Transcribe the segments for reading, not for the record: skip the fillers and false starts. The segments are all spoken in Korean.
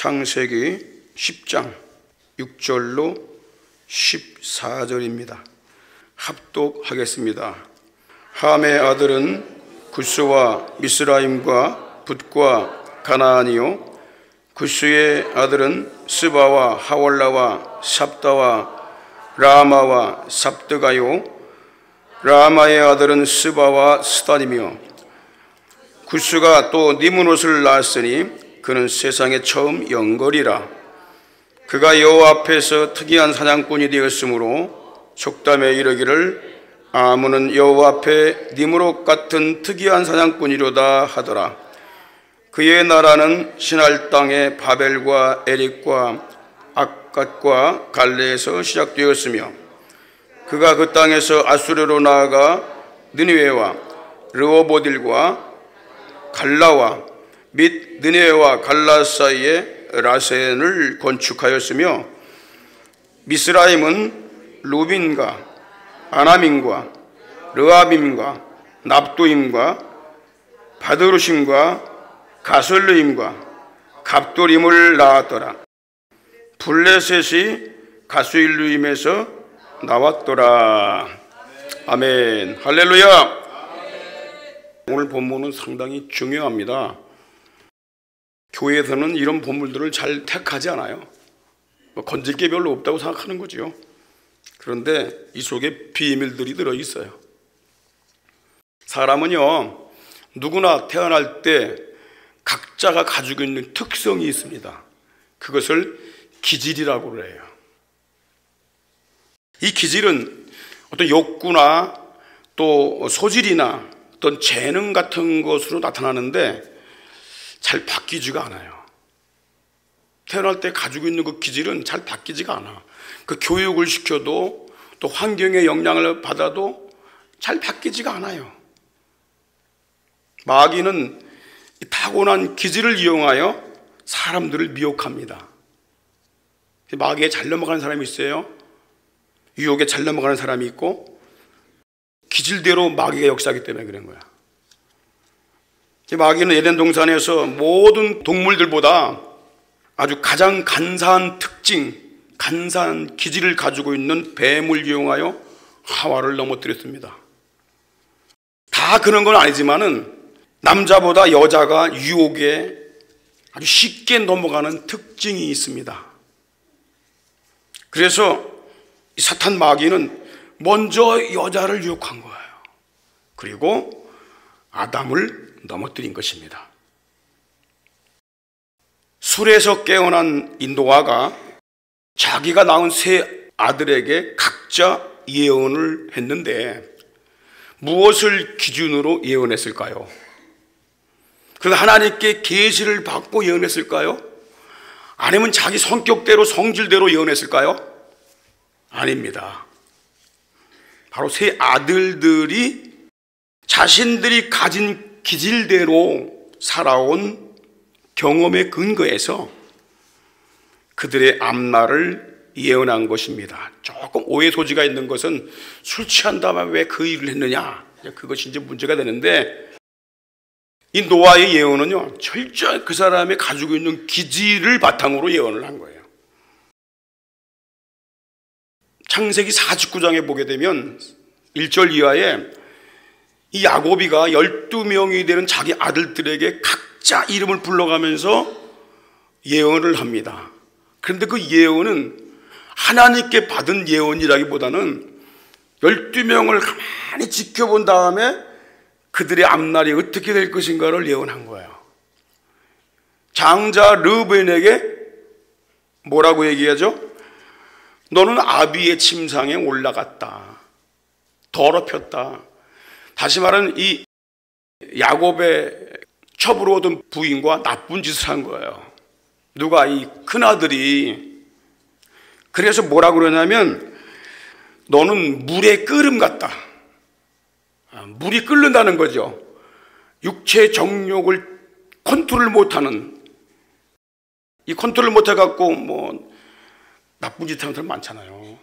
창세기 10장 6절로 14절입니다. 합독하겠습니다. 함의 아들은 구스와 미스라임과 붓과 가나안이요, 구스의 아들은 스바와 하월라와 삽다와 라마와 삽드가요, 라마의 아들은 스바와 스단이며, 구스가 또 니므롯을 낳았으니 그는 세상에 처음 영걸이라. 그가 여호와 앞에서 특이한 사냥꾼이 되었으므로 촉담에 이르기를 아문은 여호와 앞에 니므롯 같은 특이한 사냥꾼이로다 하더라. 그의 나라는 신할 땅의 바벨과 에릭과 악갓과 갈레에서 시작되었으며, 그가 그 땅에서 아수르로 나아가 느니웨와 르호보딜과 갈라와 및 느니웨와 갈라 사이에 라센을 건축하였으며, 미스라임은 루빈과 아나민과 르아빔과 납도임과 바드루심과 가슬르임과 갑도림을 낳았더라. 블레셋이 가스일루임에서 나왔더라. 아멘. 할렐루야. 오늘 본문은 상당히 중요합니다. 교회에서는 이런 본문들을 잘 택하지 않아요. 건질 게 별로 없다고 생각하는 거죠. 그런데 이 속에 비밀들이 들어있어요. 사람은요, 누구나 태어날 때 각자가 가지고 있는 특성이 있습니다. 그것을 기질이라고 그래요. 이 기질은 어떤 욕구나 또 소질이나 어떤 재능 같은 것으로 나타나는데 잘 바뀌지가 않아요. 태어날 때 가지고 있는 그 기질은 잘 바뀌지가 않아. 그 교육을 시켜도 또 환경의 영향을 받아도 잘 바뀌지가 않아요. 마귀는 타고난 기질을 이용하여 사람들을 미혹합니다. 마귀에 잘 넘어가는 사람이 있어요. 유혹에 잘 넘어가는 사람이 있고, 기질대로 마귀가 역사하기 때문에 그런 거야. 마귀는 에덴 동산에서 모든 동물들보다 아주 가장 간사한 특징, 간사한 기질을 가지고 있는 뱀을 이용하여 하와를 넘어뜨렸습니다. 다 그런 건 아니지만은 남자보다 여자가 유혹에 아주 쉽게 넘어가는 특징이 있습니다. 그래서 이 사탄 마귀는 먼저 여자를 유혹한 거예요. 그리고 아담을 넘어뜨린 것입니다. 술에서 깨어난 이 노아가 자기가 낳은 세 아들에게 각자 예언을 했는데 무엇을 기준으로 예언했을까요? 그가 하나님께 계시를 받고 예언했을까요? 아니면 자기 성격대로 성질대로 예언했을까요? 아닙니다. 바로 세 아들들이 자신들이 가진 기질대로 살아온 경험에 근거해서 그들의 앞날을 예언한 것입니다. 조금 오해 소지가 있는 것은 술 취한 다음에 왜 그 일을 했느냐, 그것이 이제 문제가 되는데, 이 노아의 예언은요, 철저히 그 사람이 가지고 있는 기질을 바탕으로 예언을 한 거예요. 창세기 49장에 보게 되면 1절 이하에 이 야곱이가 12명이 되는 자기 아들들에게 각자 이름을 불러가면서 예언을 합니다. 그런데 그 예언은 하나님께 받은 예언이라기보다는 12명을 가만히 지켜본 다음에 그들의 앞날이 어떻게 될 것인가를 예언한 거예요. 장자 르우벤에게 뭐라고 얘기하죠? 너는 아비의 침상에 올라갔다, 더럽혔다. 다시 말하면 이 야곱의 첩으로 얻은 부인과 나쁜 짓을 한 거예요. 누가? 이 큰아들이. 그래서 뭐라고 그러냐면 너는 물의 끓음 같다. 물이 끓는다는 거죠. 육체 정욕을 컨트롤 못하는, 이 컨트롤 못해갖고 뭐 나쁜 짓 하는 사람 많잖아요.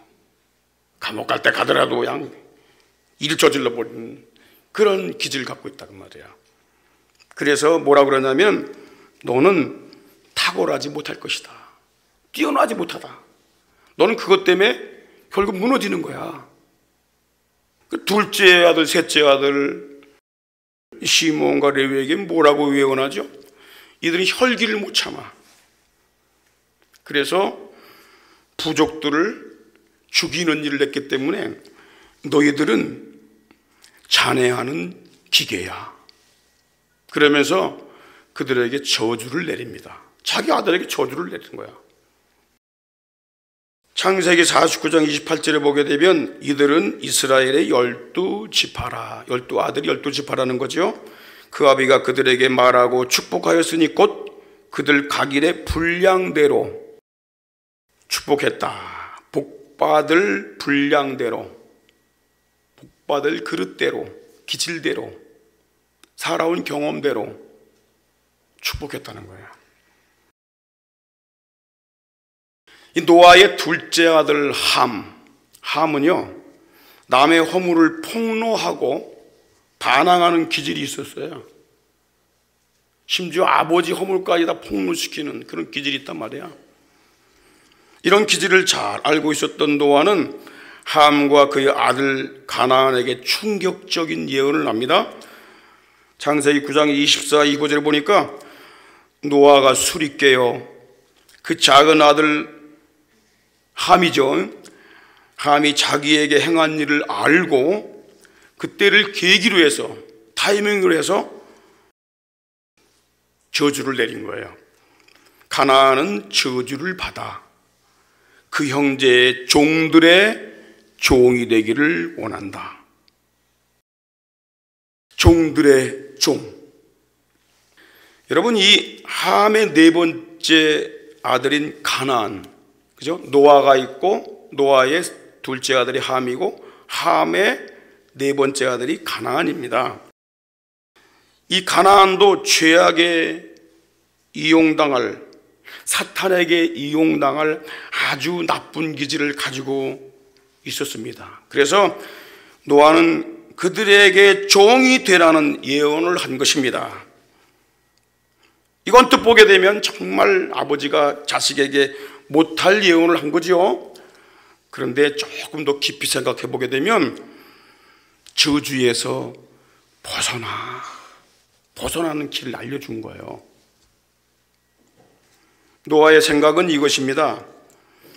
감옥 갈 때 가더라도 그냥 일을 저질러 버리는 그런 기질을 갖고 있다고 말이야. 그래서 뭐라고 그러냐면 너는 탁월하지 못할 것이다. 뛰어나지 못하다. 너는 그것 때문에 결국 무너지는 거야. 그 둘째 아들, 셋째 아들 시몬과 레위에게 뭐라고 외원하죠? 이들은 혈기를 못 참아. 그래서 부족들을 죽이는 일을 했기 때문에 너희들은 잔해하는 기계야. 그러면서 그들에게 저주를 내립니다. 자기 아들에게 저주를 내린 거야. 창세기 49장 28절에 보게 되면 이들은 이스라엘의 12지파라. 12아들이 12지파라는 거죠. 그 아비가 그들에게 말하고 축복하였으니 곧 그들 각일의 분량대로 축복했다. 복받을 분량대로, 복받을 그릇대로, 기질대로, 살아온 경험대로 축복했다는 거예요. 이 노아의 둘째 아들 함은요, 남의 허물을 폭로하고 반항하는 기질이 있었어요. 심지어 아버지 허물까지 다 폭로시키는 그런 기질이 있단 말이야. 이런 기질을 잘 알고 있었던 노아는 함과 그의 아들 가나안에게 충격적인 예언을 합니다. 창세기 9장 24, 25절에 보니까 노아가 술이 깨어 그 작은 아들 함이죠. 함이 자기에게 행한 일을 알고 그때를 계기로 해서, 타이밍으로 해서 저주를 내린 거예요. 가나안은 저주를 받아 그 형제의 종들의 종이 되기를 원한다. 종들의 종. 여러분, 이 함의 네 번째 아들인 가나안, 그죠? 노아가 있고 노아의 둘째 아들이 함이고 함의 네 번째 아들이 가나안입니다. 이 가나안도 죄악에 이용당할, 사탄에게 이용당할 아주 나쁜 기질을 가지고 있었습니다. 그래서 노아는 그들에게 종이 되라는 예언을 한 것입니다. 이건 뜻보게 되면 정말 아버지가 자식에게 못할 예언을 한 거죠. 그런데 조금 더 깊이 생각해 보게 되면 저주에서 벗어나는 길을 알려준 거예요. 노아의 생각은 이것입니다.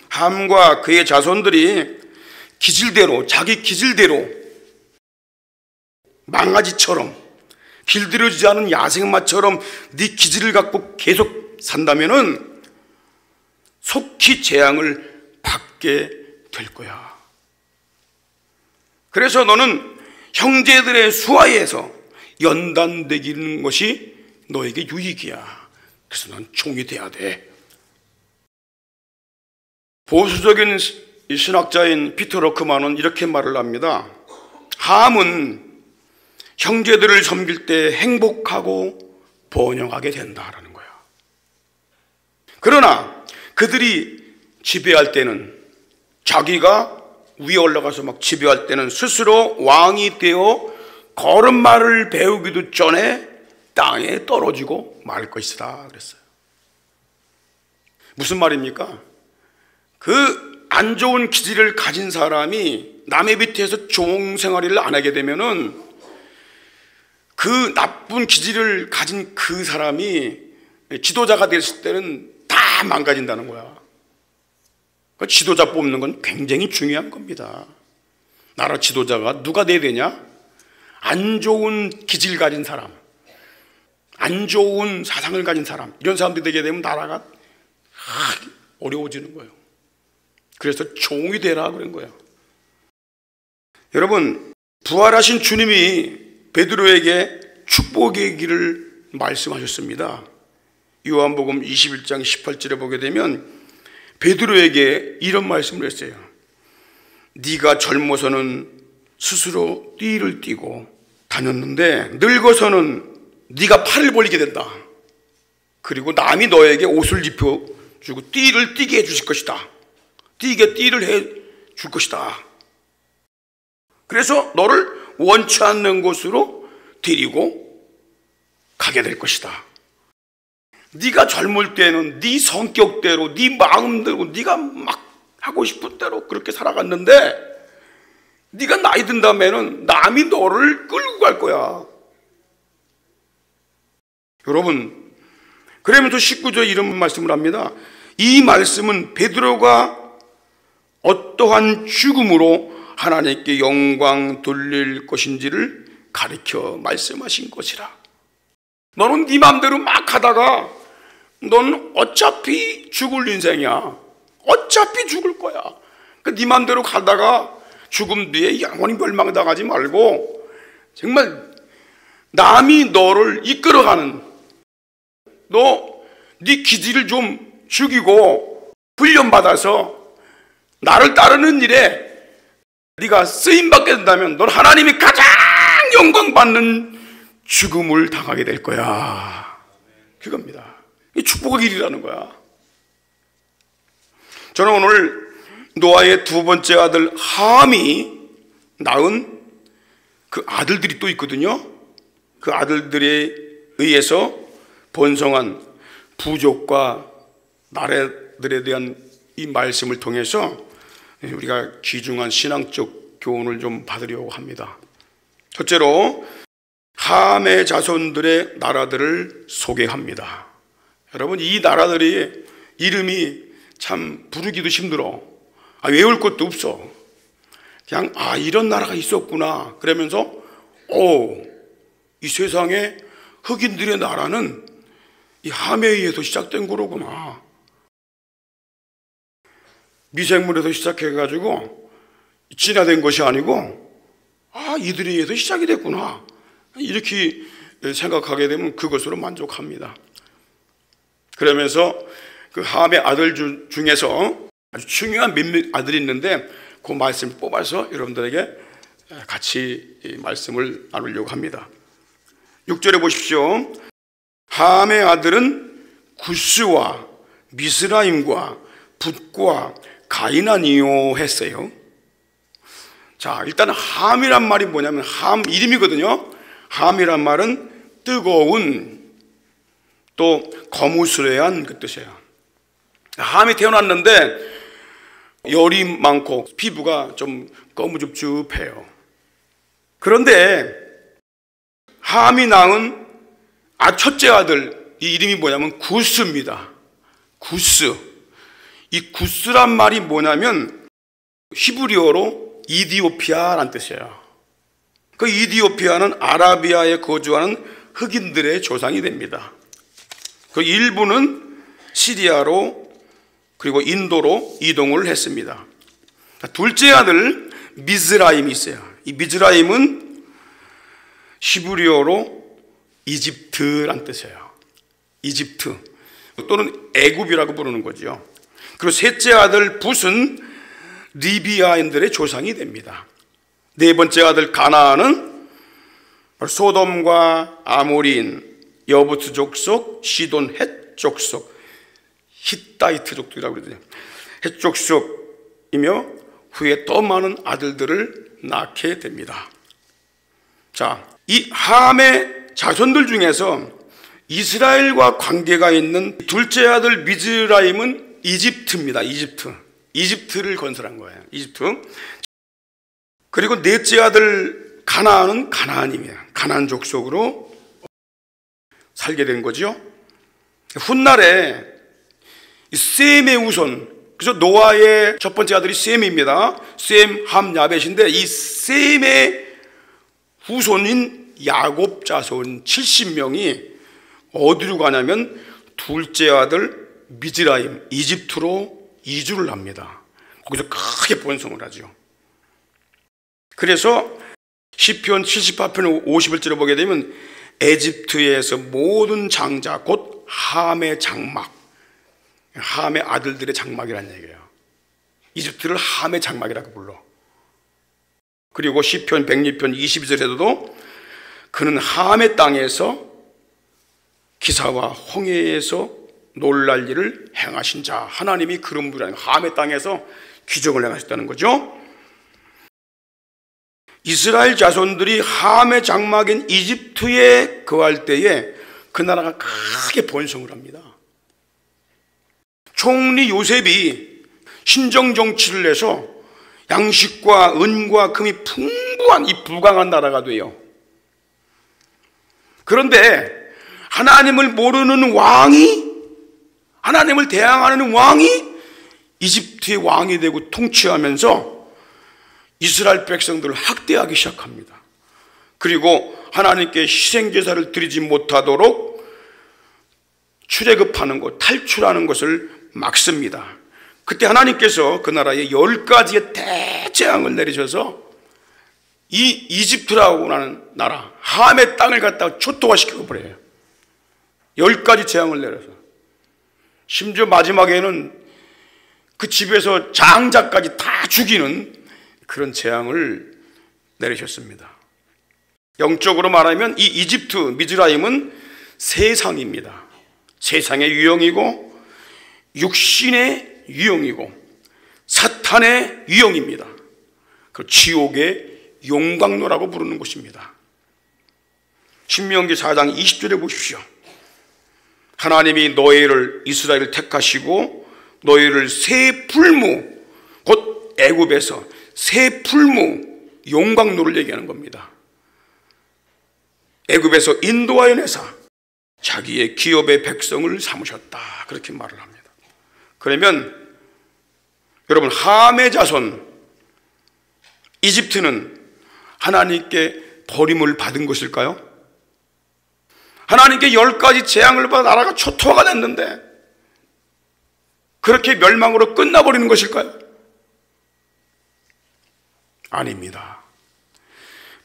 함과 그의 자손들이 기질대로, 자기 기질대로 망아지처럼 길들여지지 않은 야생마처럼 네 기질을 갖고 계속 산다면은 속히 재앙을 받게 될 거야. 그래서 너는 형제들의 수하에서 연단되기는 것이 너에게 유익이야. 그래서 넌 종이 돼야 돼. 보수적인 신학자인 피터 러크만은 이렇게 말을 합니다. 함은 형제들을 섬길 때 행복하고 번영하게 된다라는 거야. 그러나 그들이 지배할 때는, 자기가 위에 올라가서 막 지배할 때는 스스로 왕이 되어 걸음마를 배우기도 전에 땅에 떨어지고 말 것이다 그랬어요. 무슨 말입니까? 그 안 좋은 기질을 가진 사람이 남의 밑에서 종 생활을 안 하게 되면은 그 나쁜 기질을 가진 그 사람이 지도자가 됐을 때는 다 망가진다는 거야. 지도자 뽑는 건 굉장히 중요한 겁니다. 나라 지도자가 누가 돼야 되냐? 안 좋은 기질 가진 사람, 안 좋은 사상을 가진 사람, 이런 사람들이 되게 되면 나라가 어려워지는 거예요. 그래서 종이 되라 그런 거예요. 여러분, 부활하신 주님이 베드로에게 축복의 길을 말씀하셨습니다. 요한복음 21장 18절에 보게 되면 베드로에게 이런 말씀을 했어요. 네가 젊어서는 스스로 띠를 띠고 다녔는데 늙어서는 네가 팔을 벌리게 된다. 그리고 남이 너에게 옷을 입혀주고 띠를 띠게 해주실 것이다. 띠를 해줄 것이다. 그래서 너를 원치 않는 곳으로 데리고 가게 될 것이다. 네가 젊을 때는 네 성격대로, 네 마음대로, 네가 막 하고 싶은 대로 그렇게 살아갔는데 네가 나이 든 다음에는 남이 너를 끌고 갈 거야. 여러분, 그러면서 19절 이런 말씀을 합니다. 이 말씀은 베드로가 어떠한 죽음으로 하나님께 영광 돌릴 것인지를 가리켜 말씀하신 것이라. 너는 네 마음대로 막 하다가 너는 어차피 죽을 인생이야. 어차피 죽을 거야. 네 마음대로 가다가 죽음 뒤에 영원히 멸망당하지 말고 정말 남이 너를 이끌어가는, 네 기질을 좀 죽이고 훈련받아서 나를 따르는 일에 네가 쓰임받게 된다면 넌 하나님이 가장 영광받는 죽음을 당하게 될 거야. 그겁니다. 이 축복의 길이라는 거야. 저는 오늘 노아의 두 번째 아들 함이 낳은 그 아들들이 또 있거든요. 그 아들들에 의해서 번성한 부족과 나라들에 대한 이 말씀을 통해서 우리가 귀중한 신앙적 교훈을 좀 받으려고 합니다. 첫째로 함의 자손들의 나라들을 소개합니다. 여러분, 이 나라들이 이름이 참 부르기도 힘들어. 외울 것도 없어. 그냥 이런 나라가 있었구나. 그러면서 이 세상에 흑인들의 나라는 이 함에 의해서 시작된 거로구나. 미생물에서 시작해가지고 진화된 것이 아니고 이들에 의해서 시작이 됐구나. 이렇게 생각하게 되면 그것으로 만족합니다. 그러면서 그 함의 아들 중에서 아주 중요한 몇몇 아들이 있는데 그 말씀을 뽑아서 여러분들에게 같이 이 말씀을 나누려고 합니다. 6절에 보십시오. 함의 아들은 구스와 미스라임과 붓과 가이나니요 했어요. 자, 일단 함이란 말이 뭐냐면 함 이름이거든요. 함이란 말은 뜨거운, 또 거무스레한 그 뜻이에요. 함이 태어났는데 열이 많고 피부가 좀 거무줍줍해요. 그런데 함이 낳은 첫째 아들, 이 이름이 뭐냐면 구스입니다. 구스. 이 구스란 말이 뭐냐면 히브리어로 이디오피아란 뜻이에요. 그 이디오피아는 아라비아에 거주하는 흑인들의 조상이 됩니다. 그 일부는 시리아로 그리고 인도로 이동을 했습니다. 둘째 아들 미즈라임이 있어요. 이 미즈라임은 히브리어로 이집트란 뜻이에요. 이집트 또는 애굽이라고 부르는 거죠. 그리고 셋째 아들 붓은 리비아인들의 조상이 됩니다. 네 번째 아들 가나안은 소돔과 아모리인, 여부스 족속, 시돈 헷 족속, 히타이트 족속이라고 그러죠. 헷 족속이며 후에 더 많은 아들들을 낳게 됩니다. 자, 이 함의 자손들 중에서 이스라엘과 관계가 있는 둘째 아들 미즈라임은 이집트입니다. 이집트를 건설한 거예요. 이집트. 그리고 넷째 아들 가나안은 가나안입니다. 가나안 족속으로 살게 된 거죠. 훗날에 셈의 후손, 그래서 노아의 첫 번째 아들이 셈입니다. 셈, 함, 야벳인데 이 셈의 후손인 야곱 자손 70명이 어디로 가냐면 둘째 아들 미즈라임, 이집트로 이주를 합니다. 거기서 크게 번성을 하죠. 그래서 시편 78편 51절을 보게 되면 에집트에서 모든 장자 곧 함의 장막, 함의 아들들의 장막이라는 얘기예요. 이집트를 함의 장막이라고 불러. 그리고 시편 102편 22절에도 그는 함의 땅에서 기사와 홍해에서 놀랄 일을 행하신 자, 하나님이 그런 분이라는 함의 땅에서 기적을 행하셨다는 거죠. 이스라엘 자손들이 함의 장막인 이집트에 거할 때에 그 나라가 크게 번성을 합니다. 총리 요셉이 신정정치를 해서 양식과 은과 금이 풍부한 이 부강한 나라가 돼요. 그런데 하나님을 모르는 왕이, 하나님을 대항하는 왕이 이집트의 왕이 되고 통치하면서 이스라엘 백성들을 학대하기 시작합니다. 그리고 하나님께 희생제사를 드리지 못하도록 출애굽하는 것, 탈출하는 것을 막습니다. 그때 하나님께서 그 나라에 10가지의 대재앙을 내리셔서 이 이집트라고 하는 나라, 함의 땅을 갖다가 초토화시켜 버려요. 10가지 재앙을 내려서. 심지어 마지막에는 그 집에서 장자까지 다 죽이는 그런 재앙을 내리셨습니다. 영적으로 말하면 이 이집트, 미즈라임은 세상입니다. 세상의 유형이고 육신의 유형이고 사탄의 유형입니다. 그 지옥의 용광로라고 부르는 곳입니다. 신명기 4장 20절에 보십시오. 하나님이 너희를, 이스라엘을 택하시고 너희를 새 풀무, 곧 애굽에서 새 풀무 용광로를 얘기하는 겁니다. 애굽에서 인도하여 내사 자기의 기업의 백성을 삼으셨다, 그렇게 말을 합니다. 그러면 여러분, 함의 자손 이집트는 하나님께 버림을 받은 것일까요? 하나님께 10가지 재앙을 받아 나라가 초토화가 됐는데 그렇게 멸망으로 끝나버리는 것일까요? 아닙니다.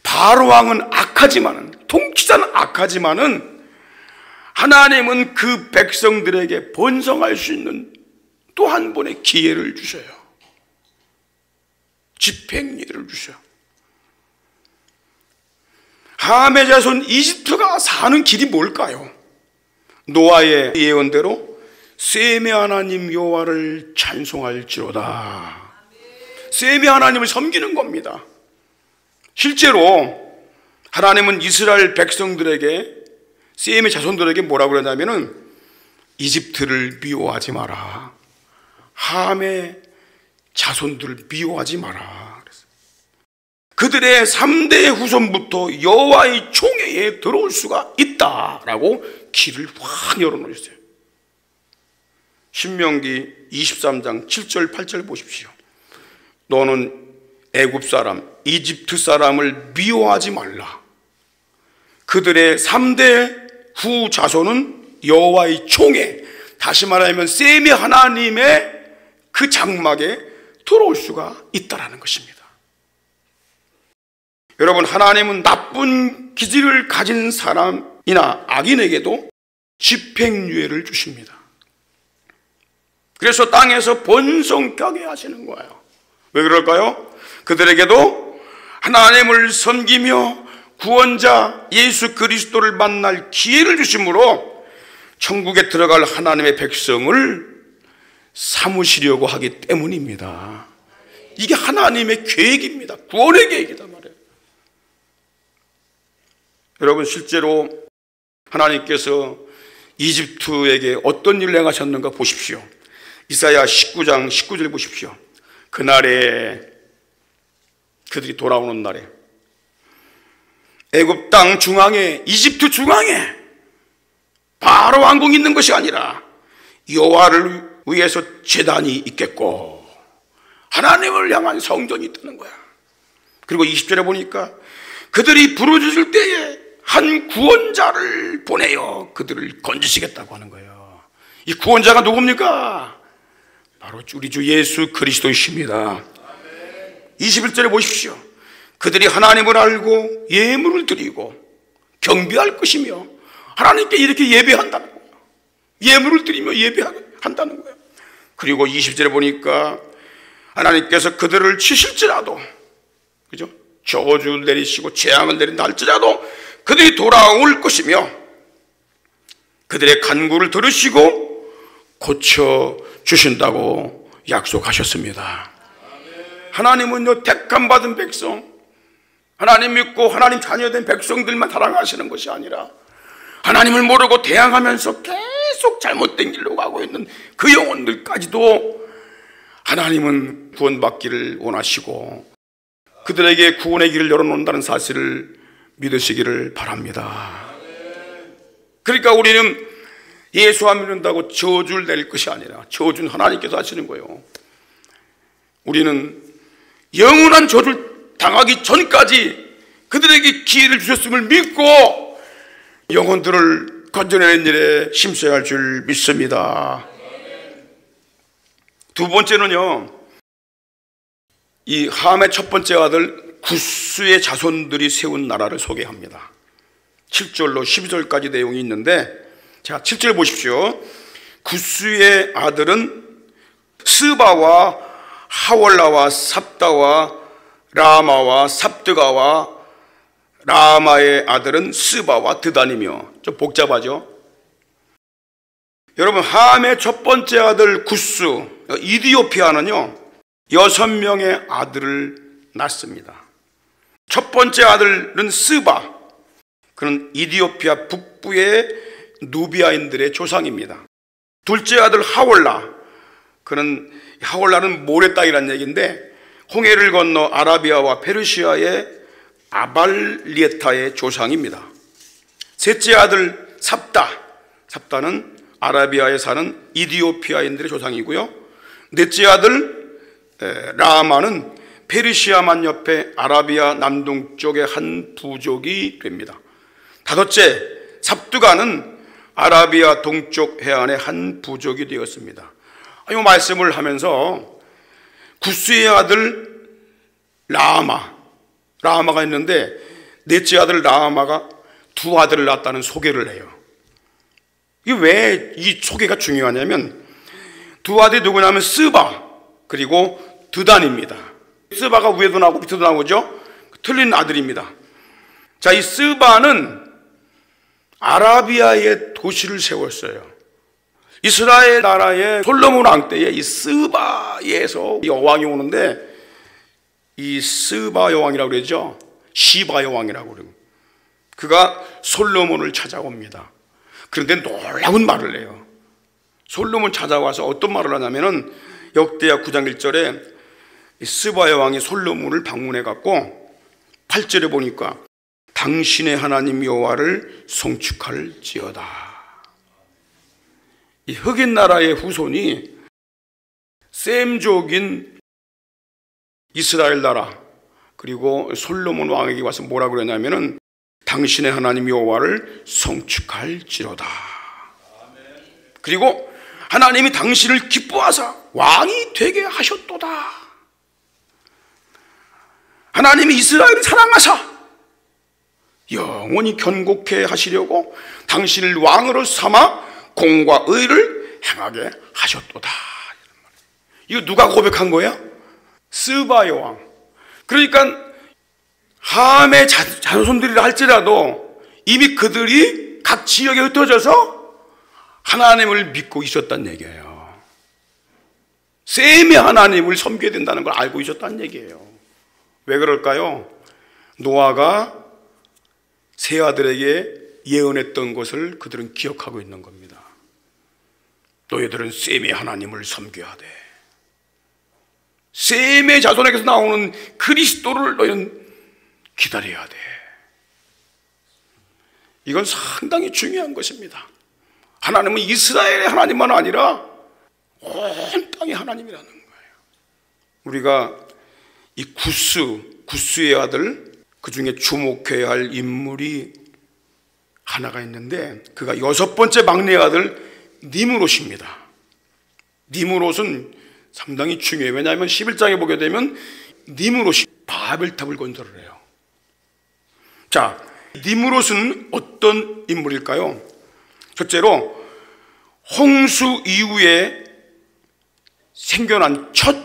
바로 왕은 악하지만은, 통치자는 악하지만은 하나님은 그 백성들에게 번성할 수 있는 또 한 번의 기회를 주셔요. 집행일을 주셔요. 함의 자손 이집트가 사는 길이 뭘까요? 노아의 예언대로 셈의 하나님 여호와를 찬송할지로다. 셈의 하나님을 섬기는 겁니다. 실제로 하나님은 이스라엘 백성들에게, 셈의 자손들에게 뭐라고 그러냐면은 이집트를 미워하지 마라, 함의 자손들을 미워하지 마라. 그들의 3대 후손부터 여호와의 총회에 들어올 수가 있다라고 길을 확 열어놓으셨어요. 신명기 23장 7절 8절 보십시오. 너는 애굽 사람, 이집트 사람을 미워하지 말라. 그들의 3대 후 자손은 여호와의 총회, 다시 말하면 셈의 하나님의 그 장막에 들어올 수가 있다라는 것입니다. 여러분, 하나님은 나쁜 기질을 가진 사람이나 악인에게도 집행유예를 주십니다. 그래서 땅에서 번성하게 하시는 거예요. 왜 그럴까요? 그들에게도 하나님을 섬기며 구원자 예수 그리스도를 만날 기회를 주심으로 천국에 들어갈 하나님의 백성을 삼으시려고 하기 때문입니다. 이게 하나님의 계획입니다. 구원의 계획이다 말이에요. 여러분, 실제로 하나님께서 이집트에게 어떤 일을 행하셨는가 보십시오. 이사야 19장 19절 보십시오. 그날에, 그들이 돌아오는 날에 애굽 땅 중앙에, 이집트 중앙에 바로 왕궁이 있는 것이 아니라 여호와를 위해서 제단이 있겠고 하나님을 향한 성전이 있다는 거야. 그리고 20절에 보니까 그들이 부르짖을 때에 한 구원자를 보내어 그들을 건지시겠다고 하는 거예요. 이 구원자가 누굽니까? 바로 우리 주 예수 그리스도이십니다. 21절에 보십시오. 그들이 하나님을 알고 예물을 드리고 경배할 것이며, 하나님께 이렇게 예배한다는 거예요. 예물을 드리며 예배한다는 거예요. 그리고 20절에 보니까 하나님께서 그들을 치실지라도, 그죠? 저주 내리시고 재앙을 내린다 할지라도 그들이 돌아올 것이며 그들의 간구를 들으시고 고쳐 주신다고 약속하셨습니다. 하나님은요, 택함 받은 백성, 하나님 믿고 하나님 자녀된 백성들만 사랑하시는 것이 아니라 하나님을 모르고 대항하면서 계속 잘못된 길로 가고 있는 그 영혼들까지도 하나님은 구원받기를 원하시고 그들에게 구원의 길을 열어놓는다는 사실을 믿으시기를 바랍니다. 그러니까 우리는 예수 안 믿는다고 저주를 내릴 것이 아니라 저주는 하나님께서 하시는 거예요. 우리는 영원한 저주를 당하기 전까지 그들에게 기회를 주셨음을 믿고 영혼들을 건져내는 일에 힘써야 할 줄 믿습니다. 두 번째는요, 이 함의 첫 번째 아들 구스의 자손들이 세운 나라를 소개합니다. 7절로 12절까지 내용이 있는데, 자 7절 보십시오. 구스의 아들은 스바와 하월라와 삽다와 라마와 삽드가와 라마의 아들은 스바와 드단이며, 좀 복잡하죠? 여러분, 함의 첫 번째 아들 구스, 이디오피아는요 6명의 아들을 낳습니다. 첫 번째 아들은 스바, 그는 이디오피아 북부의 누비아인들의 조상입니다. 둘째 아들 하월라, 그는 하월라는 모래 땅이라는 얘기인데 홍해를 건너 아라비아와 페르시아의 아발리에타의 조상입니다. 셋째 아들 삽다, 삽다는 아라비아에 사는 이디오피아인들의 조상이고요. 넷째 아들 라마는 페르시아만 옆에 아라비아 남동쪽의 한 부족이 됩니다. 다섯째 삽두가는 아라비아 동쪽 해안의 한 부족이 되었습니다. 이 말씀을 하면서 구스의 아들 라마가 있는데 넷째 아들 라마가 두 아들을 낳았다는 소개를 해요. 이게 왜 이 소개가 중요하냐면 두 아들이 누구냐면 스바 그리고 드단입니다. 스바가 위에도 나오고 밑에도 나오죠. 틀린 아들입니다. 자, 이 스바는 아라비아의 도시를 세웠어요. 이스라엘 나라의 솔로몬 왕 때에 이 스바에서 여왕이 오는데, 이 스바 여왕이라고 그러죠. 시바 여왕이라고 그러고, 그가 솔로몬을 찾아옵니다. 그런데 놀라운 말을 해요. 솔로몬 찾아와서 어떤 말을 하냐면은 역대하 9장 1절에 스바 여왕이 솔로몬을 방문해 갖고 8절에 보니까 당신의 하나님 여호와를 송축할지어다. 이 흑인 나라의 후손이 셈족인 이스라엘 나라 그리고 솔로몬 왕에게 와서 뭐라고 그러냐면은 당신의 하나님 여호와를 송축할지로다. 그리고 하나님이 당신을 기뻐하사 왕이 되게 하셨도다. 하나님이 이스라엘을 사랑하사 영원히 견고케 하시려고 당신을 왕으로 삼아 공과 의를 행하게 하셨도다. 이거 누가 고백한 거야? 스바 여왕. 그러니까 함의 자손들이라 할지라도 이미 그들이 각 지역에 흩어져서 하나님을 믿고 있었다는 얘기예요. 셈의 하나님을 섬겨야 된다는 걸 알고 있었다는 얘기예요. 왜 그럴까요? 노아가 세 아들에게 예언했던 것을 그들은 기억하고 있는 겁니다. 너희들은 셈의 하나님을 섬겨야 돼. 셈의 자손에게서 나오는 그리스도를 너희는 기다려야 돼. 이건 상당히 중요한 것입니다. 하나님은 이스라엘의 하나님만 아니라 온 땅의 하나님이라는 거예요. 우리가 이 구스의 아들, 그 중에 주목해야 할 인물이 하나가 있는데 그가 여섯 번째 막내 아들 니므롯입니다. 니므롯은 상당히 중요해요. 왜냐하면 11장에 보게 되면 니므롯이 바벨탑을 건설을 해요. 자, 니므롯은 어떤 인물일까요? 첫째로 홍수 이후에 생겨난 첫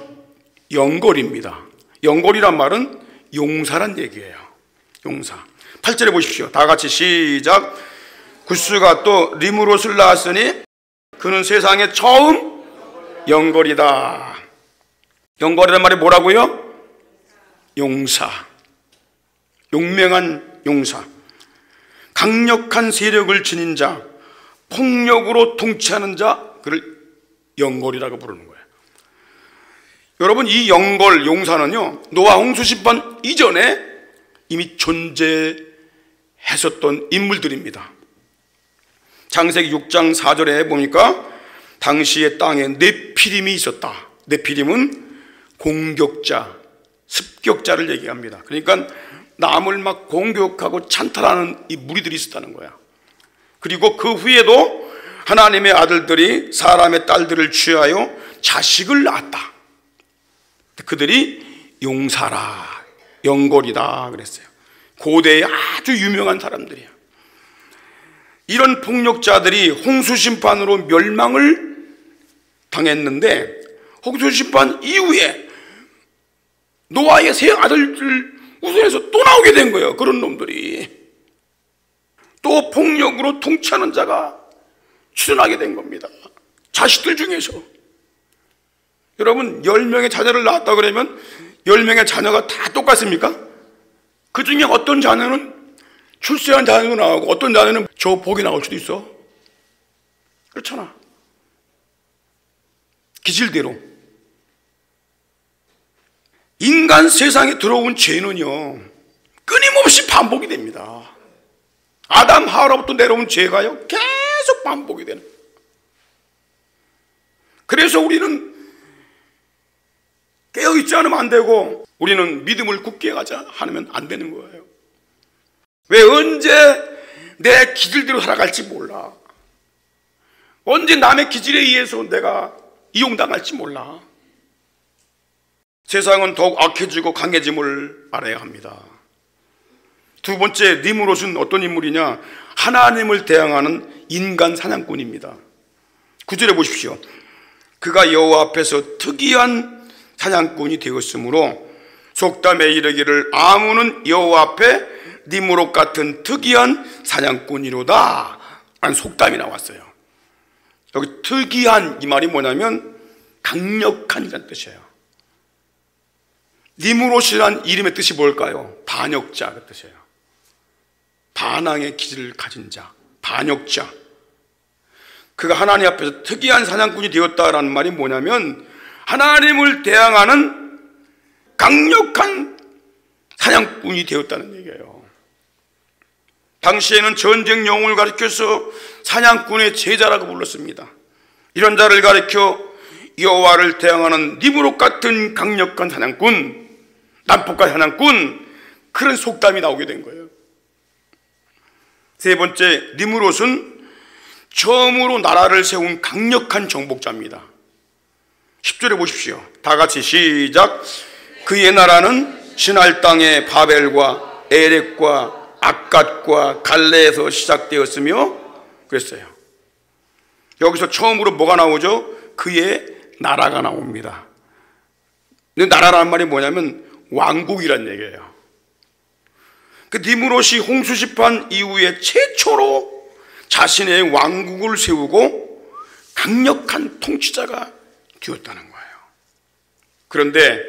영걸입니다. 영걸이란 말은 용사란 얘기예요. 용사. 8절에 보십시오. 다 같이 시작. 구스가 또 니므롯을 낳았으니 그는 세상에 처음 영걸이다. 영걸이란 말이 뭐라고요? 용사. 용맹한 용사. 강력한 세력을 지닌 자, 폭력으로 통치하는 자, 그를 영걸이라고 부르는 거예요. 여러분, 이 영걸, 용사는요, 노아 홍수 심판 이전에 이미 존재했었던 인물들입니다. 창세기 6장 4절에 보니까 당시의 땅에 네피림이 있었다. 네피림은 공격자, 습격자를 얘기합니다. 그러니까 남을 막 공격하고 찬탈하는 이 무리들이 있었다는 거야. 그리고 그 후에도 하나님의 아들들이 사람의 딸들을 취하여 자식을 낳았다. 그들이 용사라, 영걸이다 그랬어요. 고대에 아주 유명한 사람들이야. 이런 폭력자들이 홍수 심판으로 멸망을 당했는데, 홍수 심판 이후에 노아의 세 아들들 우선해서 또 나오게 된 거예요. 그런 놈들이 또 폭력으로 통치하는 자가 출현하게 된 겁니다. 자식들 중에서. 여러분, 10명의 자녀를 낳았다 그러면 10명의 자녀가 다 똑같습니까? 그 중에 어떤 자녀는 출세한 자녀가 나오고 어떤 자녀는 저 복이 나올 수도 있어. 그렇잖아. 기질대로. 인간 세상에 들어온 죄는요, 끊임없이 반복이 됩니다. 아담 하와로부터 내려온 죄가요, 계속 반복이 되는. 그래서 우리는 깨어있지 않으면 안 되고, 우리는 믿음을 굳게 가자 하면 안 되는 거예요. 왜? 언제 내 기질대로 살아갈지 몰라. 언제 남의 기질에 의해서 내가 이용당할지 몰라. 세상은 더욱 악해지고 강해짐을 알아야 합니다. 두 번째, 니므롯은 어떤 인물이냐? 하나님을 대항하는 인간 사냥꾼입니다. 9절에 보십시오. 그가 여호와 앞에서 특이한 사냥꾼이 되었으므로 속담에 이르기를 아무는 여호와 앞에 니므롯 같은 특이한 사냥꾼이로다 라는 속담이 나왔어요. 여기 특이한 이 말이 뭐냐면 강력한 이라는 뜻이에요. 니므롯이란 이름의 뜻이 뭘까요? 반역자 그 뜻이에요. 반항의 기질을 가진 자, 반역자. 그가 하나님 앞에서 특이한 사냥꾼이 되었다라는 말이 뭐냐면 하나님을 대항하는 강력한 사냥꾼이 되었다는 얘기예요. 당시에는 전쟁 영웅을 가리켜서 사냥꾼의 제자라고 불렀습니다. 이런 자를 가리켜 여호와를 대항하는 니므롯 같은 강력한 사냥꾼, 난폭한 사냥꾼, 그런 속담이 나오게 된 거예요. 세 번째, 니므롯은 처음으로 나라를 세운 강력한 정복자입니다. 10절에 보십시오. 다 같이 시작. 그의 나라는 신할 땅의 바벨과 에렉과 악갓과 갈레에서 시작되었으며 그랬어요. 여기서 처음으로 뭐가 나오죠? 그의 나라가 나옵니다. 근데 나라라는 말이 뭐냐면 왕국이란 얘기예요. 그 니므롯이 홍수 심판 이후에 최초로 자신의 왕국을 세우고 강력한 통치자가 되었다는 거예요. 그런데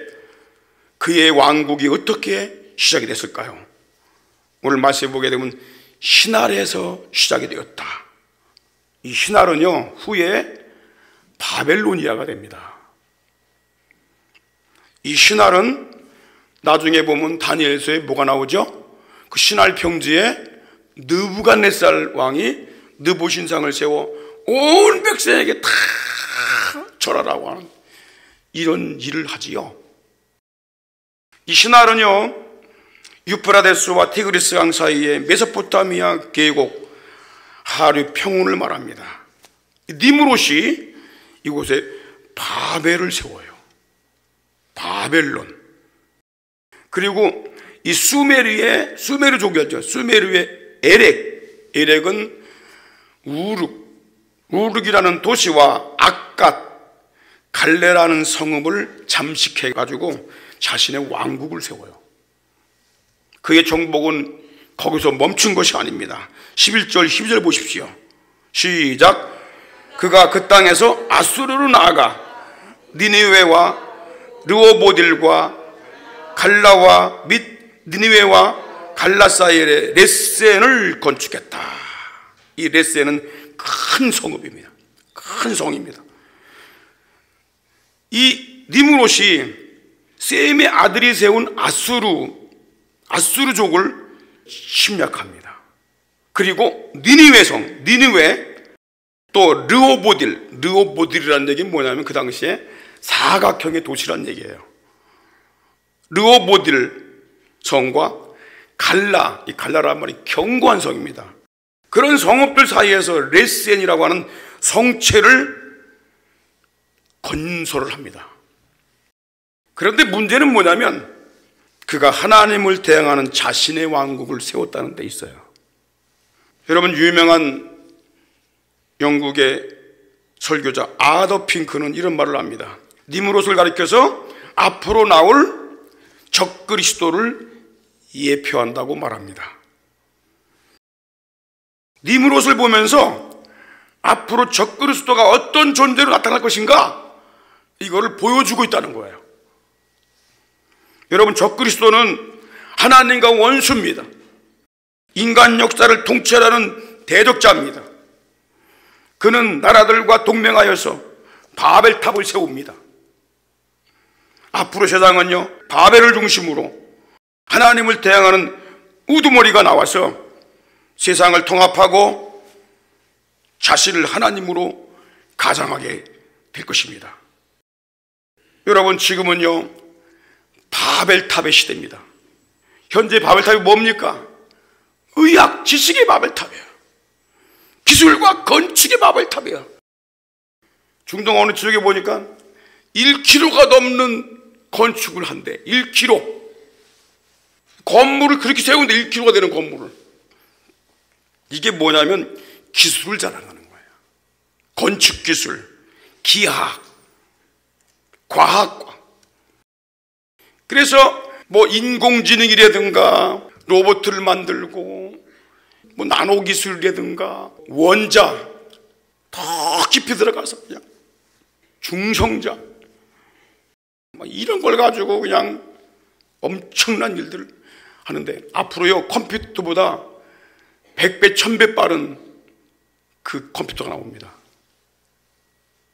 그의 왕국이 어떻게 시작이 됐을까요? 오늘 말씀해 보게 되면 신할에서 시작이 되었다. 이 신할은요, 후에 바벨로니아가 됩니다. 이 신할은 나중에 보면 다니엘서에 뭐가 나오죠? 그 신할 평지에 느부갓네살 왕이 느보신상을 세워 온 백성에게 다 절하라고 하는 이런 일을 하지요. 이 신할은요, 유프라데스와 티그리스 강 사이의 메소포타미아 계곡 하류 평원을 말합니다. 니므롯이 이곳에 바벨을 세워요. 바벨론. 그리고 이 수메르족이었죠. 수메르의 에렉은 우르크이라는 도시와 악갓, 갈레라는 성읍을 잠식해 가지고 자신의 왕국을 세워요. 그의 정복은 거기서 멈춘 것이 아닙니다. 11절 12절 보십시오. 시작. 그가 그 땅에서 아수르로 나아가 니느웨와 르호보딜과 갈라와 및 니느웨와 갈라 사이에 레센을 건축했다. 이 레센은 큰 성읍입니다. 큰 성입니다. 이 니므롯이 셈의 아들이 세운 아수르족을 침략합니다. 그리고 니느웨 성, 니느웨, 또 르호보딜이라는 얘기는 뭐냐면 그 당시에 사각형의 도시란 얘기예요. 르호보딜 성과 갈라, 이 갈라라는 말이 견고한 성입니다. 그런 성읍들 사이에서 레센이라고 하는 성체를 건설을 합니다. 그런데 문제는 뭐냐면 그가 하나님을 대항하는 자신의 왕국을 세웠다는 데 있어요. 여러분, 유명한 영국의 설교자 아더 핑크는 이런 말을 합니다. 니므롯을 가리켜서 앞으로 나올 적그리스도를 예표한다고 말합니다. 니므롯을 보면서 앞으로 적그리스도가 어떤 존재로 나타날 것인가, 이거를 보여주고 있다는 거예요. 여러분, 적그리스도는 하나님과 원수입니다. 인간 역사를 통치하라는 대적자입니다. 그는 나라들과 동맹하여서 바벨탑을 세웁니다. 앞으로 세상은요, 바벨을 중심으로 하나님을 대항하는 우두머리가 나와서 세상을 통합하고 자신을 하나님으로 가장하게 될 것입니다. 여러분, 지금은요, 바벨탑의 시대입니다. 현재 바벨탑이 뭡니까? 의학, 지식의 바벨탑이에요. 기술과 건축의 바벨탑이에요. 중동 어느 지역에 보니까 1km가 넘는 건축을 한대. 1km. 건물을 그렇게 세우는데 1km가 되는 건물을. 이게 뭐냐면 기술을 자랑하는 거예요. 건축 기술, 기하학, 과학과. 그래서 뭐 인공지능이라든가 로봇을 만들고 뭐 나노기술이라든가 원자 더 깊이 들어가서 그냥 중성자 뭐 이런 걸 가지고 그냥 엄청난 일들을 하는데, 앞으로요 컴퓨터보다 100배, 1000배 빠른 그 컴퓨터가 나옵니다.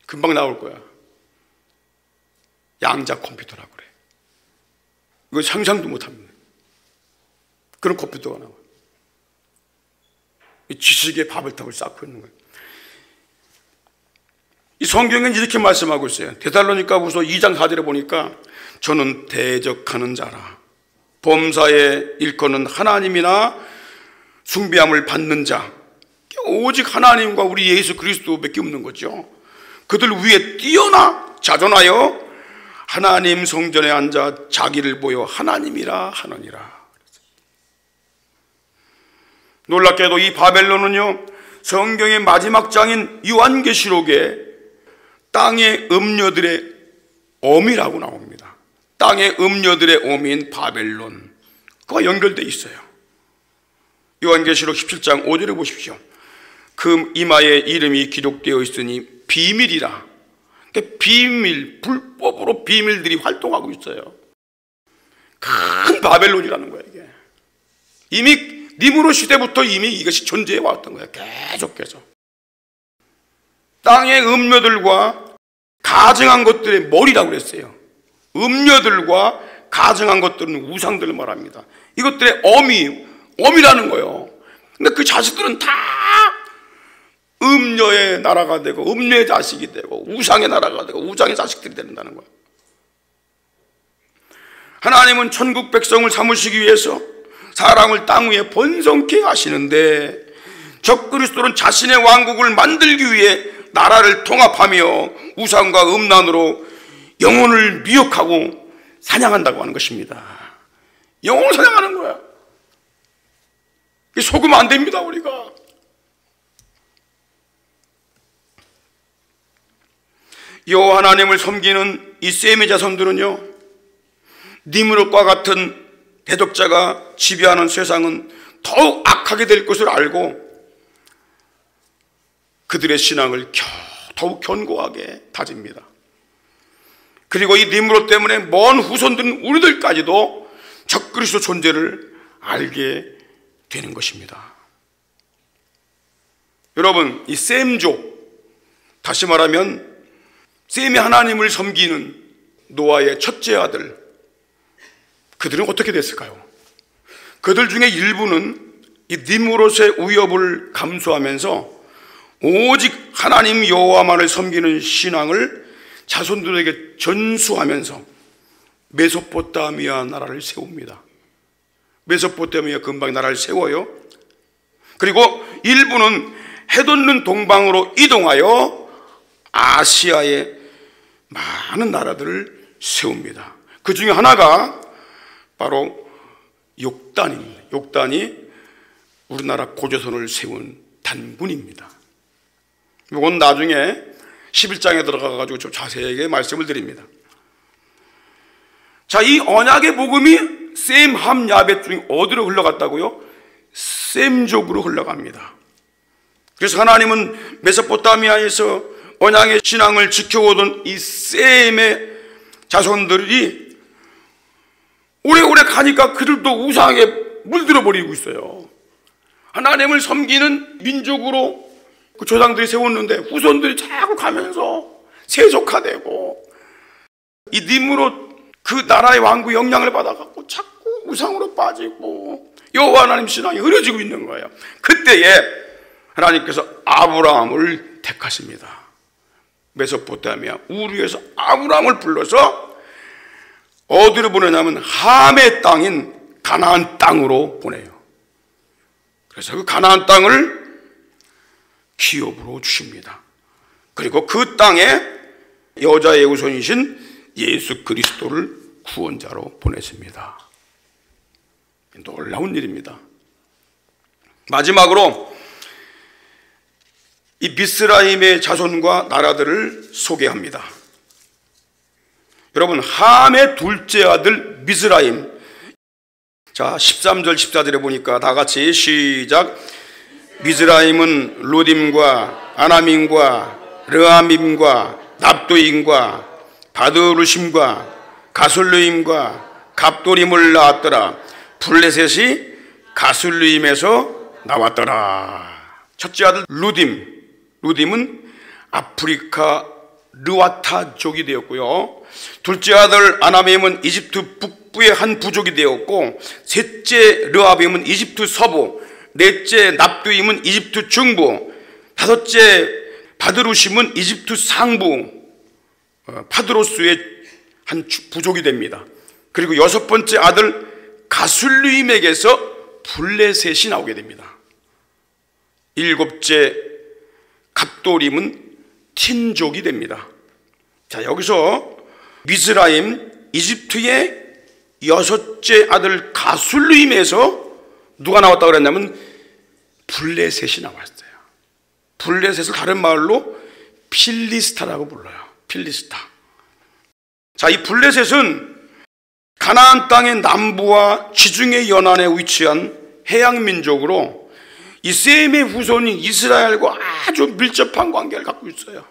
금방 나올 거야. 양자 컴퓨터라고 그래. 이거 상상도 못합니다. 그런 컴퓨터가 나와요. 지식의 바벨탑을 쌓고 있는 거예요. 이 성경은 이렇게 말씀하고 있어요. 데살로니가후서 2장 4절에 보니까 저는 대적하는 자라, 범사에 일컫는 하나님이나 숭배함을 받는 자, 오직 하나님과 우리 예수 그리스도밖에 없는 거죠. 그들 위에 뛰어나 자존하여 하나님 성전에 앉아 자기를 보여 하나님이라 하느니라. 놀랍게도 이 바벨론은요, 성경의 마지막 장인 요한계시록에 땅의 음녀들의 어미라고 나옵니다. 땅의 음녀들의 어미인 바벨론, 그와 연결되어 있어요. 요한계시록 17장 5절에 보십시오. 그 이마에 이름이 기록되어 있으니 비밀이라. 그러니까 비밀, 불법으로 비밀들이 활동하고 있어요. 큰 바벨론이라는 거예요. 이게 이미 니므롯 시대부터 이미 이것이 존재해 왔던 거예요. 계속해서 땅의 음녀들과 가증한 것들의 머리라고 그랬어요. 음녀들과 가증한 것들은 우상들을 말합니다. 이것들의 어미라는 거예요. 근데 그 자식들은 다 음녀의 나라가 되고 음녀의 자식이 되고 우상의 나라가 되고 우상의 자식들이 된다는 거예요. 하나님은 천국 백성을 삼으시기 위해서 사람을 땅 위에 번성케 하시는데, 적그리스도는 자신의 왕국을 만들기 위해 나라를 통합하며 우상과 음란으로 영혼을 미혹하고 사냥한다고 하는 것입니다. 영혼을 사냥하는 거야. 속으면 안 됩니다. 우리가 여호와 하나님을 섬기는 이 셈의 자손들은요, 니므롯과 같은 대적자가 지배하는 세상은 더욱 악하게 될 것을 알고 그들의 신앙을 더욱 견고하게 다집니다. 그리고 이 니므롯 때문에 먼 후손들은 우리들까지도 적그리스도 존재를 알게 되는 것입니다. 여러분, 이 셈족, 다시 말하면 셈이 하나님을 섬기는 노아의 첫째 아들, 그들은 어떻게 됐을까요? 그들 중에 일부는 이 니므롯의 위협을 감수하면서 오직 하나님 여호와만을 섬기는 신앙을 자손들에게 전수하면서 메소포타미아 나라를 세웁니다. 메소포타미아 근방 나라를 세워요. 그리고 일부는 해돋는 동방으로 이동하여 아시아의 많은 나라들을 세웁니다. 그 중에 하나가 바로 욕단입니다. 욕단이 우리나라 고조선을 세운 단군입니다. 이건 나중에 11장에 들어가가지고 좀 자세하게 말씀을 드립니다. 자, 이 언약의 복음이 셈, 함, 야벳 중에 어디로 흘러갔다고요? 셈족으로 흘러갑니다. 그래서 하나님은 메소포타미아에서 언약의 신앙을 지켜오던 이 셈의 자손들이 오래오래 가니까 그들도 우상에 물들어 버리고 있어요. 하나님을 섬기는 민족으로 그 조상들이 세웠는데 후손들이 자꾸 가면서 세속화되고 이 니므롯 그 나라의 왕국 영향을 받아갖고 자꾸 우상으로 빠지고 여호와 하나님 신앙이 흐려지고 있는 거예요. 그때에 하나님께서 아브라함을 택하십니다. 메소포타미아 우르에서 아브라함을 불러서 어디로 보내냐면 함의 땅인 가나안 땅으로 보내요. 그래서 그 가나안 땅을 기업으로 주십니다. 그리고 그 땅에 여자의 우선이신 예수 그리스도를 구원자로 보냈습니다. 놀라운 일입니다. 마지막으로 이 미스라임의 자손과 나라들을 소개합니다. 여러분, 함의 둘째 아들 미스라임. 자, 13절 14절에 보니까 다 같이 시작. 미스라임은 루딤과 아나밈과 르아밈과 납도임과 바드루심과 가술루임과 갑도림을 낳았더라. 블레셋이 가술루임에서 나왔더라. 첫째 아들 루딤. 루딤은 아프리카 르와타족이 되었고요. 둘째 아들 아나밈은 이집트 북부의 한 부족이 되었고, 셋째 르아빔은 이집트 서부, 넷째 납두임은 이집트 중부, 다섯째 바드루심은 이집트 상부, 파드로스의 한 부족이 됩니다. 그리고 여섯 번째 아들 가술루임에게서 블레셋이 나오게 됩니다. 일곱째 갑도림은 틴족이 됩니다. 자, 여기서 미스라임, 이집트의 여섯째 아들 가술루임에서 누가 나왔다고 그랬냐면 블레셋이 나왔어요. 블레셋을 다른 말로 필리스타라고 불러요. 필리스타. 자, 이 블레셋은 가나안 땅의 남부와 지중해 연안에 위치한 해양 민족으로 이 셈의 후손인 이스라엘과 아주 밀접한 관계를 갖고 있어요.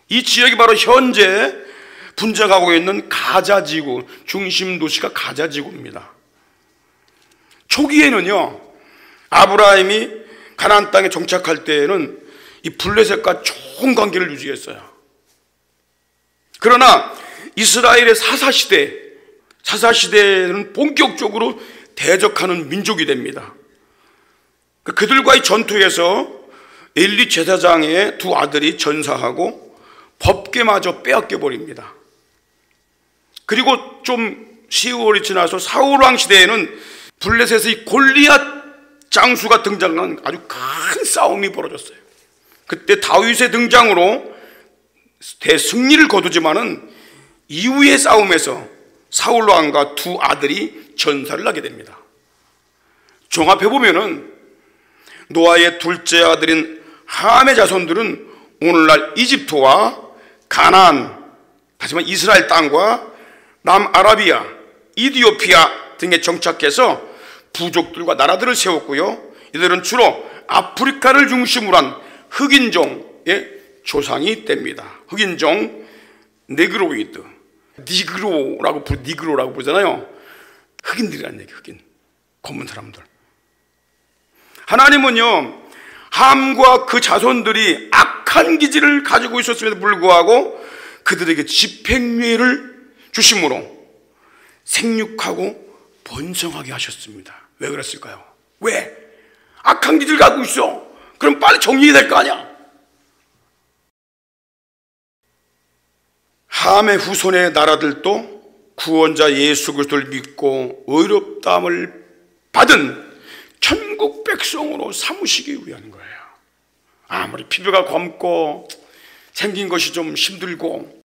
이 지역이 바로 현재 분쟁하고 있는 가자 지구, 중심 도시가 가자 지구입니다. 초기에는요, 아브라함이 가나안 땅에 정착할 때에는 이 블레셋과 좋은 관계를 유지했어요. 그러나 이스라엘의 사사시대에는 본격적으로 대적하는 민족이 됩니다. 그들과의 전투에서 엘리 제사장의 두 아들이 전사하고 법궤마저 빼앗겨 버립니다. 그리고 좀 세월이 지나서 사울왕 시대에는 블레셋의 골리앗 장수가 등장한 아주 큰 싸움이 벌어졌어요. 그때 다윗의 등장으로 대승리를 거두지만은 이후의 싸움에서 사울왕과 두 아들이 전사를 하게 됩니다. 종합해 보면은 노아의 둘째 아들인 함의 자손들은 오늘날 이집트와 가나안, 하지만 이스라엘 땅과 남아라비아, 이디오피아 등에 정착해서 부족들과 나라들을 세웠고요. 이들은 주로 아프리카를 중심으로 한 흑인종의 조상이 됩니다. 흑인종 니그로라고 부르잖아요. 흑인들이라는 얘기, 흑인. 검은 사람들. 하나님은요, 함과 그 자손들이 악한 기질을 가지고 있었음에도 불구하고 그들에게 집행유예를 주심으로 생육하고 번성하게 하셨습니다. 왜 그랬을까요? 왜? 악한 기질을 갖고 있어. 그럼 빨리 정리될 거 아니야. 함의 후손의 나라들도 구원자 예수 그리스도를 믿고 의롭다함을 받은 천국 백성으로 삼으시기 위한 거예요. 아무리 피부가 검고 생긴 것이 좀 힘들고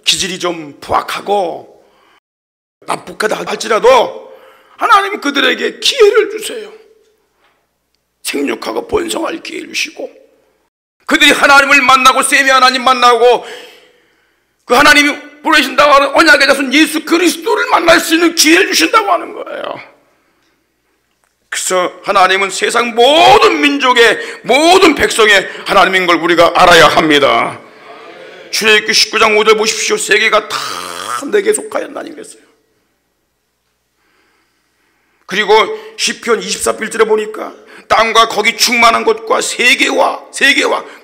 기질이 좀 포악하고 나쁘다 할지라도 하나님은 그들에게 기회를 주세요. 생육하고 번성할 기회를 주시고, 그들이 하나님을 만나고 세미 하나님 만나고 그 하나님이 보내신다고 하는 언약의 자손 예수 그리스도를 만날 수 있는 기회를 주신다고 하는 거예요. 그래서 하나님은 세상 모든 민족의 모든 백성의 하나님인 걸 우리가 알아야 합니다. 출애굽기 19장 5절 보십시오. 세계가 다 내게 속하였나니 그랬어요. 그리고 시편 24편절에 보니까 땅과 거기 충만한 것과 세계와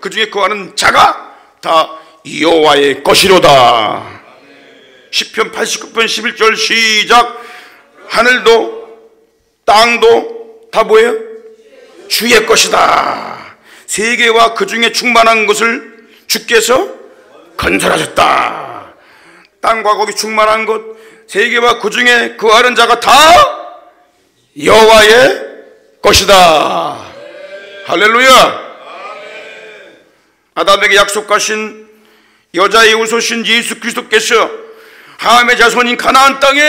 그 중에 거하는 자가 다 여호와의 것이로다. 시편 89편 11절 시작. 하늘도 땅도 다 뭐예요? 주의 것이다. 세계와 그 중에 충만한 것을 주께서 건설하셨다. 땅과 거기 충만한 것, 세계와 그 중에 거하는 자가 다 여호와의 것이다. 할렐루야. 아담에게 약속하신 여자의 후손신 예수 그리스도께서 함의 자손인 가나안 땅에,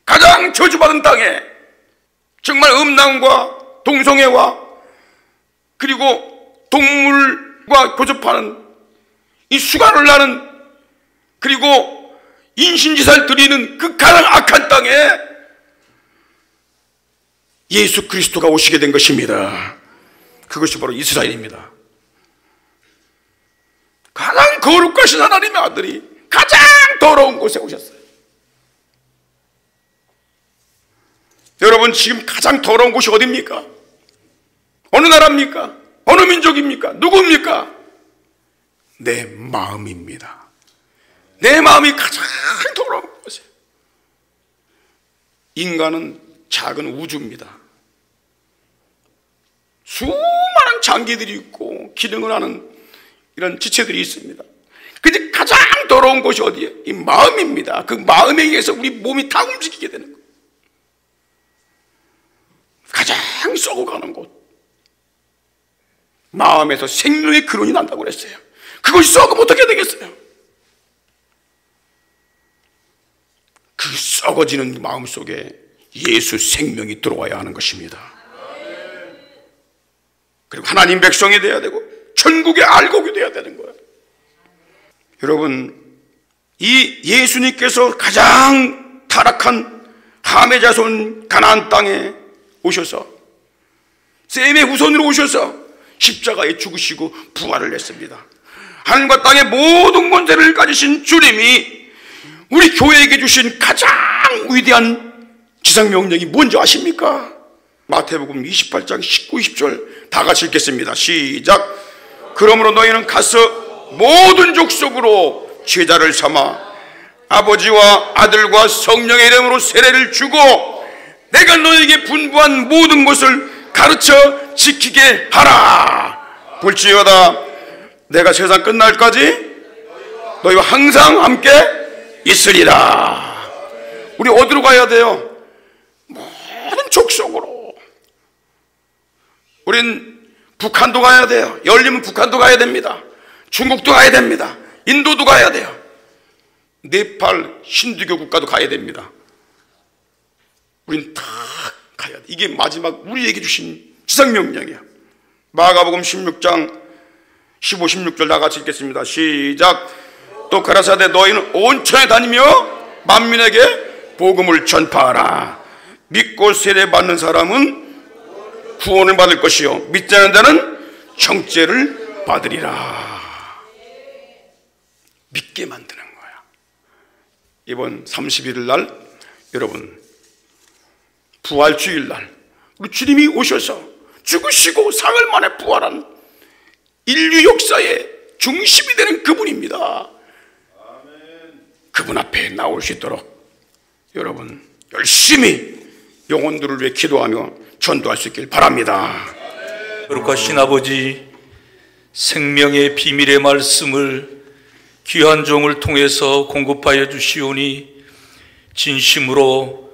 가장 저주받은 땅에, 정말 음란과 동성애와 그리고 동물과 교접하는 이 수간을 나는, 그리고 인신지사를 드리는 그 가장 악한 땅에 예수 그리스도가 오시게 된 것입니다. 그것이 바로 이스라엘입니다. 가장 거룩하신 하나님의 아들이 가장 더러운 곳에 오셨어요. 여러분, 지금 가장 더러운 곳이 어디입니까? 어느 나라입니까? 어느 민족입니까? 누구입니까? 내 마음입니다. 내 마음이 가장 더러운 곳이에요. 인간은 작은 우주입니다. 수많은 장기들이 있고 기능을 하는 이런 지체들이 있습니다. 근데 가장 더러운 곳이 어디예요? 이 마음입니다. 그 마음에 의해서 우리 몸이 다 움직이게 되는 거예요. 가장 썩어가는 곳, 마음에서 생명의 근원이 난다고 그랬어요. 그것이 썩으면 어떻게 되겠어요? 그 썩어지는 마음 속에 예수 생명이 들어와야 하는 것입니다. 그리고 하나님 백성이 되어야 되고 천국의 알곡이 되어야 되는 거예요. 여러분, 이 예수님께서 가장 타락한 함의 자손 가나안 땅에 오셔서 셈의 후손으로 오셔서 십자가에 죽으시고 부활을 했습니다. 하늘과 땅의 모든 권세를 가지신 주님이 우리 교회에게 주신 가장 위대한 지상명령이 뭔지 아십니까? 마태복음 28장 19, 20절 다 같이 읽겠습니다. 시작. 그러므로 너희는 가서 모든 족속으로 제자를 삼아 아버지와 아들과 성령의 이름으로 세례를 주고 내가 너희에게 분부한 모든 것을 가르쳐 지키게 하라. 볼지어다 내가 세상 끝날까지 너희와 항상 함께 있으리라. 우리 어디로 가야 돼요? 모든 족속으로. 우린 북한도 가야 돼요. 열리면 북한도 가야 됩니다. 중국도 가야 됩니다. 인도도 가야 돼요. 네팔 힌두교 국가도 가야 됩니다. 우린 다 가야 돼. 이게 마지막 우리에게 주신 지상명령이야. 마가복음 16장 15, 16절 다 같이 읽겠습니다. 시작. 또 가라사대 너희는 온 천에 다니며 만민에게 복음을 전파하라. 믿고 세례받는 사람은 구원을 받을 것이요 믿지 않는 자는 정죄를 받으리라. 믿게 만드는 거야. 이번 31일 날 여러분 부활 주일날 우리 주님이 오셔서 죽으시고 사흘 만에 부활한 인류 역사의 중심이 되는 그분입니다. 그분 앞에 나올 수 있도록 여러분 열심히 영혼들을 위해 기도하며 전도할 수 있길 바랍니다. 거룩하신 아버지, 생명의 비밀의 말씀을 귀한 종을 통해서 공급하여 주시오니 진심으로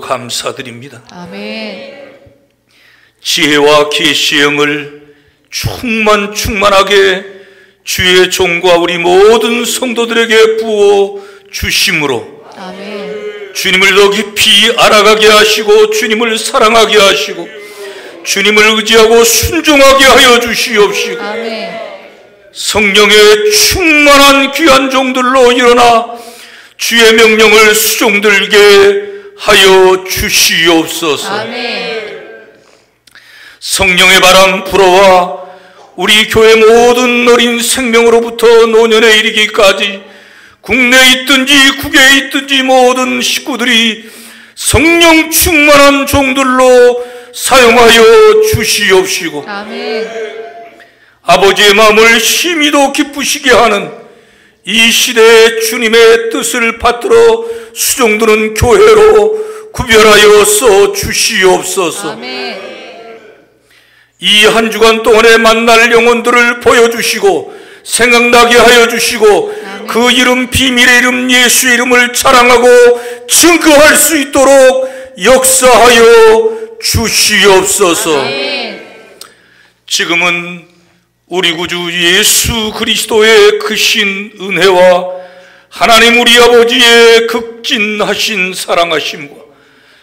감사드립니다. 아멘. 지혜와 계시의 영을 충만하게 주의 종과 우리 모든 성도들에게 부어 주심으로 아멘. 주님을 더 깊이 알아가게 하시고 주님을 사랑하게 하시고 주님을 의지하고 순종하게 하여 주시옵시고 아멘. 성령의 충만한 귀한 종들로 일어나 주의 명령을 수종들게 하여 주시옵소서. 아멘. 성령의 바람 불어와 우리 교회 모든 어린 생명으로부터 노년에 이르기까지 국내에 있든지 국외에 있든지 모든 식구들이 성령 충만한 종들로 사용하여 주시옵시고 아멘. 아버지의 마음을 심히도 기쁘시게 하는 이 시대에 주님의 뜻을 받들어 수종드는 교회로 구별하여 써 주시옵소서. 아멘. 이 한 주간 동안에 만날 영혼들을 보여주시고 생각나게 하여 주시고 아멘. 그 이름, 비밀의 이름, 예수의 이름을 자랑하고 증거할 수 있도록 역사하여 주시옵소서. 아멘. 지금은 우리 구주 예수 그리스도의 크신 은혜와 하나님 우리 아버지의 극진하신 사랑하심과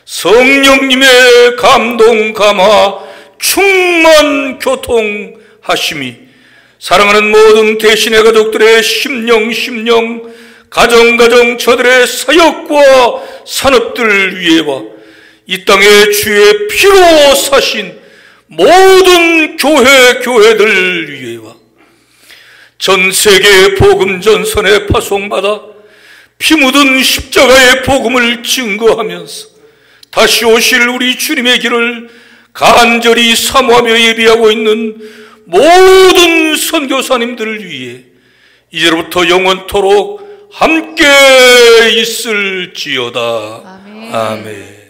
성령님의 감동 감화 충만 교통하심이 사랑하는 모든 대신의 가족들의 심령 가정 저들의 사역과 산업들 위에와 이 땅에 주의 피로 사신 모든 교회들 위에와 전 세계 복음 전선에 파송받아 피 묻은 십자가의 복음을 증거하면서 다시 오실 우리 주님의 길을 간절히 사모하며 예비하고 있는 모든 선교사님들을 위해 이제로부터 영원토록 함께 있을지어다. 아멘. 아멘.